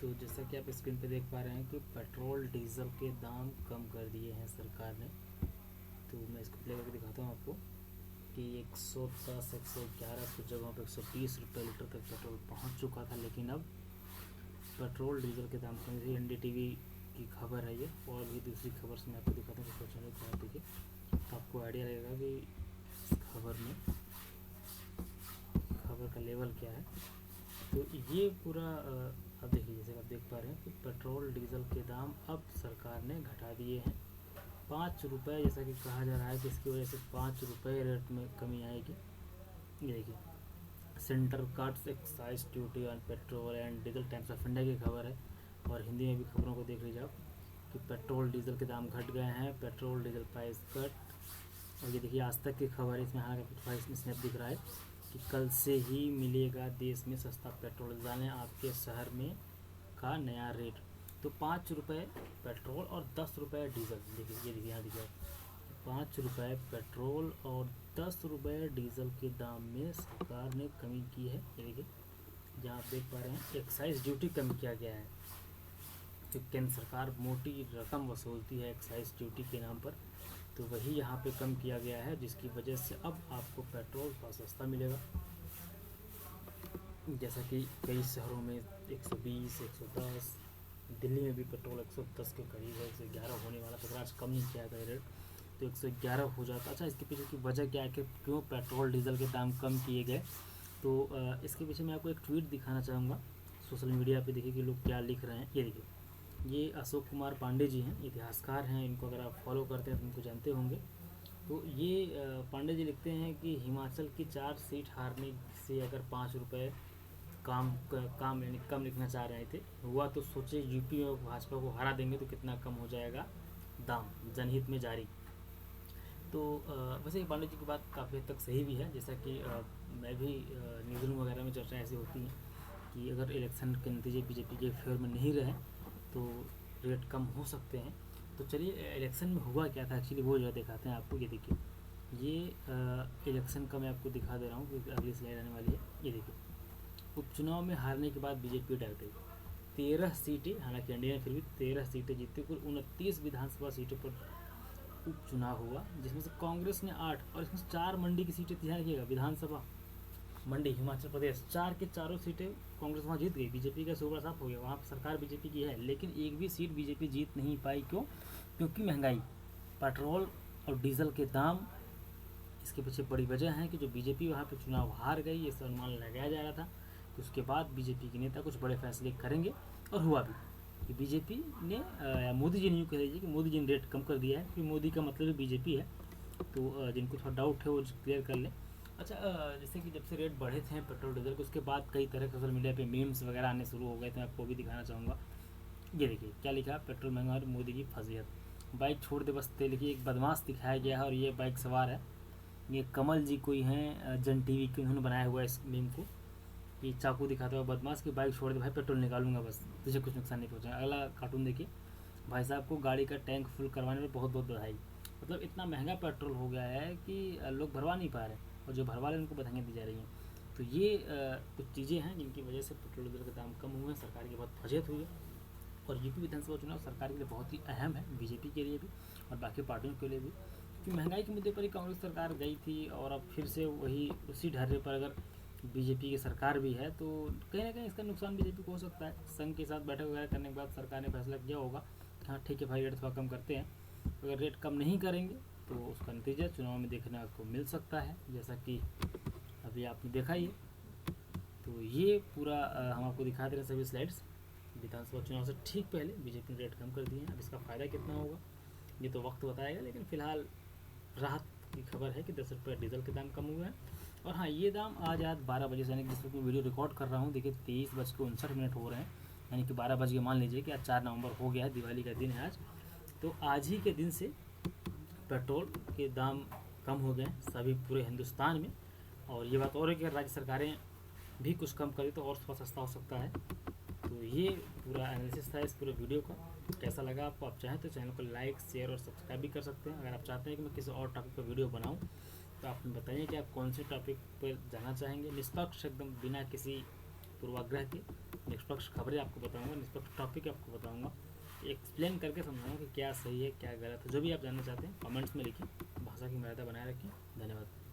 तो जैसा कि आप स्क्रीन पे देख पा रहे हैं कि पेट्रोल डीजल के दाम कम कर दिए हैं सरकार ने। तो मैं इसको प्ले करके दिखाता हूँ आपको कि 110 111 कुछ जगहों पर 120 रुपये लीटर तक पेट्रोल पहुँच चुका था, लेकिन अब पेट्रोल डीजल के दाम कम। जैसे NDTV की खबर है ये, और भी दूसरी खबर से मैं आपको दिखाता हूँ। सोचने को आप देखिए तो आपको आइडिया लगेगा कि इस खबर में खबर का लेवल क्या है। तो ये पूरा अब देखिए, जैसे आप देख पा रहे हैं कि पेट्रोल डीजल के दाम अब सरकार ने घटा दिए हैं 5 रुपये, जैसा कि कहा जा रहा है कि इसकी वजह से 5 रुपये रेट में कमी आएगी। ये देखिए, centre cuts excise duty on petrol and diesel, times of India की खबर है। और हिंदी में भी खबरों को देख लीजिए आप कि पेट्रोल डीजल के दाम घट गए हैं, पेट्रोल डीजल प्राइस कट। और ये देखिए आज तक की खबर है, इसमें हालांकि प्राइस में स्नैप दिख रहा है कि कल से ही मिलेगा देश में सस्ता पेट्रोल, जाने आपके शहर में का नया रेट। तो 5 रुपये पेट्रोल और 10 रुपये डीजल। देखिए, ये देखिए यहाँ देखिए 5 रुपये पेट्रोल और 10 रुपये डीजल के दाम में सरकार ने कमी की है। ये देखिए जहाँ आप देख पा रहे हैं एक्साइज ड्यूटी कम किया गया है, जो केंद्र सरकार मोटी रकम वसूलती है एक्साइज ड्यूटी के नाम पर, तो वही यहाँ पे कम किया गया है, जिसकी वजह से अब आपको पेट्रोल थोड़ा सस्ता मिलेगा। जैसा कि कई शहरों में 120 110, दिल्ली में भी पेट्रोल 110 के करीब है, 111 होने वाला था, आज कम नहीं किया था रेट, तो 111 हो जाता। अच्छा, इसके पीछे की वजह क्या है कि क्यों पेट्रोल डीजल के दाम कम किए गए? तो इसके पीछे मैं आपको एक ट्वीट दिखाना चाहूँगा सोशल मीडिया पे। देखिए कि लोग क्या लिख रहे हैं। ये देखिए, ये अशोक कुमार पांडे जी हैं, इतिहासकार हैं। इनको अगर आप फॉलो करते हैं तो इनको जानते होंगे। तो ये पांडे जी लिखते हैं कि हिमाचल की 4 सीट हारने से अगर 5 रुपये काम यानी कम लिखना चाह रहे थे, हुआ तो सोचे यूपी में भाजपा को हरा देंगे तो कितना कम हो जाएगा दाम, जनहित में जारी। तो वैसे पांडे जी की बात काफ़ी हद तक सही भी है। जैसा कि मैं भी न्यूज़ रूम वगैरह में चर्चा ऐसी होती है कि अगर इलेक्शन के नतीजे बीजेपी के फेवर में नहीं रहे तो रेट कम हो सकते हैं। तो चलिए, इलेक्शन में हुआ क्या था एक्चुअली वो जो दिखाते हैं आपको। ये देखिए, ये इलेक्शन का मैं आपको दिखा दे रहा हूँ क्योंकि अगली स्लाइड आने वाली है। ये देखिए, उपचुनाव में हारने के बाद बीजेपी डर गई। 13 सीटें, हालांकि इंडिया ने फिर भी 13 सीटें जीती। कुल 29 विधानसभा सीटों पर उपचुनाव हुआ, जिसमें से कांग्रेस ने 8, और इसमें 4 मंडी की सीटें। ध्यान रखिएगा, विधानसभा मंडी हिमाचल प्रदेश, 4 के चारों सीटें कांग्रेस वहाँ जीत गई। बीजेपी का सोबरा साफ हो गया, वहाँ पर सरकार बीजेपी की है, लेकिन एक भी सीट बीजेपी जीत नहीं पाई। क्यों? क्योंकि महंगाई, पेट्रोल और डीजल के दाम इसके पीछे बड़ी वजह है कि जो बीजेपी वहाँ पे चुनाव हार गई, ये अनुमान लगाया जा रहा था कि उसके बाद बीजेपी के नेता कुछ बड़े फैसले करेंगे, और हुआ भी कि बीजेपी ने मोदी जी ने यूँ कह लीजिए कि मोदी जी ने रेट कम कर दिया है, कि मोदी का मतलब बीजेपी है। तो जिनको थोड़ा डाउट है वो क्लियर कर लें। अच्छा, जैसे कि जब से रेट बढ़े थे पेट्रोल डीजल के, उसके बाद कई तरह सोशल मीडिया पे मीम्स वगैरह आने शुरू हो गए थे। मैं आपको भी दिखाना चाहूँगा। ये देखिए क्या लिखा, पेट्रोल महंगा और मोदी की फजीहत, बाइक छोड़ दे बस तेल की। एक बदमाश दिखाया गया है और ये बाइक सवार है। ये कमल जी कोई हैं, जन टीवी के, उन्होंने बनाया हुआ है इस मीम को। ये चाकू दिखाता हुआ बदमाश की बाइक छोड़ दे भाई, पेट्रोल निकालूंगा बस, तुझे कुछ नुकसान नहीं पहुँचा। अगला कार्टून देखिए, भाई साहब को गाड़ी का टैंक फुल करवाने में बहुत बहुत बधाई। मतलब इतना महंगा पेट्रोल हो गया है कि लोग भरवा नहीं पा रहे, और जो भरवा रहे हैं उनको बधाइयाँ दी जा रही हैं। तो ये कुछ चीज़ें हैं जिनकी वजह से पेट्रोल डीजल के दाम कम हुए हैं, सरकार की बहुत फजीहत हुई है। और यूपी विधानसभा चुनाव सरकार के लिए बहुत ही अहम है, बीजेपी के लिए भी और बाकी पार्टियों के लिए भी, क्योंकि महंगाई के मुद्दे पर ही कांग्रेस सरकार गई थी, और अब फिर से वही उसी ढर्रे पर अगर बीजेपी की सरकार भी है तो कहीं ना कहीं इसका नुकसान बीजेपी को हो सकता है। संघ के साथ बैठक वगैरह करने के बाद सरकार ने फैसला किया होगा कि हाँ ठीक है भाई, रेट थोड़ा कम करते हैं। अगर रेट कम नहीं करेंगे तो उसका नतीजा चुनाव में देखने को मिल सकता है, जैसा कि अभी आपने देखा ही। तो ये पूरा हम आपको दिखा दे रहे हैं सभी स्लाइड्स। विधानसभा चुनाव से ठीक पहले बीजेपी ने रेट कम कर दिए हैं। अब इसका फ़ायदा कितना होगा ये तो वक्त बताएगा, लेकिन फ़िलहाल राहत की खबर है कि 10 रुपये डीजल के दाम कम हुए हैं। और हाँ, ये दाम आज रात 12 बजे से, यानी कि जिस वक्त मैं वीडियो रिकॉर्ड कर रहा हूँ, देखिए 23:59 हो रहे हैं, यानी कि 12 बज के मान लीजिए कि आज 4 नवंबर हो गया है, दिवाली का दिन है आज। तो आज ही के दिन से पेट्रोल के दाम कम हो गए सभी पूरे हिंदुस्तान में। और ये बात और है कि अगर राज्य सरकारें भी कुछ कम करें तो और थोड़ा सस्ता हो सकता है। तो ये पूरा एनालिसिस था इस पूरे वीडियो का। कैसा लगा आपको? आप चाहें तो चैनल को लाइक, शेयर और सब्सक्राइब भी कर सकते हैं। अगर आप चाहते हैं कि मैं किसी और टॉपिक पर वीडियो बनाऊं तो आप बताइए कि आप कौन से टॉपिक पर जाना चाहेंगे, निष्पक्ष एकदम बिना किसी पूर्वाग्रह के। निष्पक्ष खबरें आपको बताऊंगा, निष्पक्ष टॉपिक आपको बताऊंगा, एक्सप्लेन करके समझाऊंगा कि क्या सही है क्या गलत है। जो भी आप जानना चाहते हैं कमेंट्स में लिखिए। भाषा की मर्यादा बनाए रखिए। धन्यवाद।